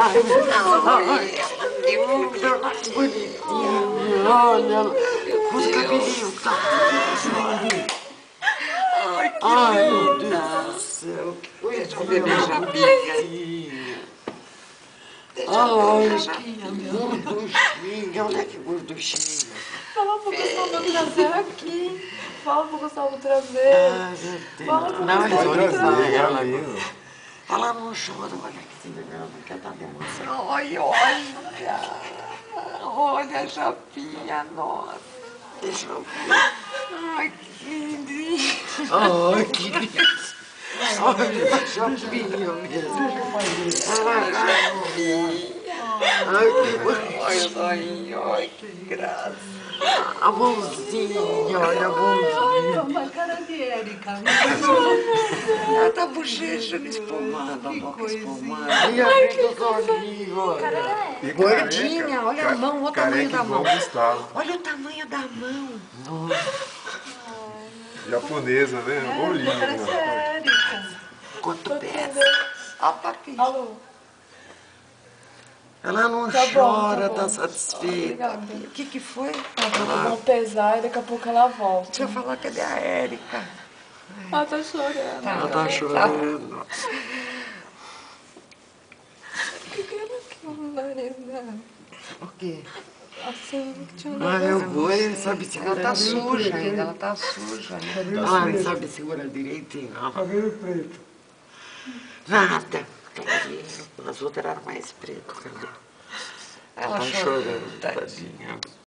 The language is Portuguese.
Ai, que bonitinha. Olha, com os cabelinhos. Ai, meu Deus do céu. Que coisa bonitinha. Ai, que gorduchinha. Olha que gorduchinha. Fala pro Gustavo trazer aqui. Fala pro Gustavo trazer. Ai, meu Deus. Fala pro Não, Gustavo ele trazer. ela não chora, olha que legal, que ela tá de emoção. Olha. Olha a Japinha, nossa. Deixa eu ver. Ai, que lindinho. Ai, que lindo. Olha a Japinha mesmo. Ai, Japinha. Ai, que bonito. Ai, que graça. A mãozinha, olha a mãozinha. Olha a cara de Érica. Ela tá bochechando, espumando, a boca espumando. E a frente dos olhinhos, olha. Gordinha, olha a mão, olha o tamanho da mão. Olha o tamanho da mão. Japonesa, né? Bolinho. Parece Érica. Quanto pesa. Olha o papinho. Alô. Ela não Tá bom, chora, tá tá bom. satisfeita. Obrigada. O que foi? Vamos pesar e daqui a pouco ela volta. Deixa eu falar, cadê a Érica? Ela tá chorando. Ela tá chorando. Que ela que não nariz. O quê? Assim, tinha um Ah, negócio. meu boi, ele sabe segurar. Ela tá suja ainda, ela tá suja ainda. Ela não sabe segurar direitinho, não. Cabelo preto. Nada. Clarinho. As outras eram mais preto, cadê? Ela tá chorando, tadinha.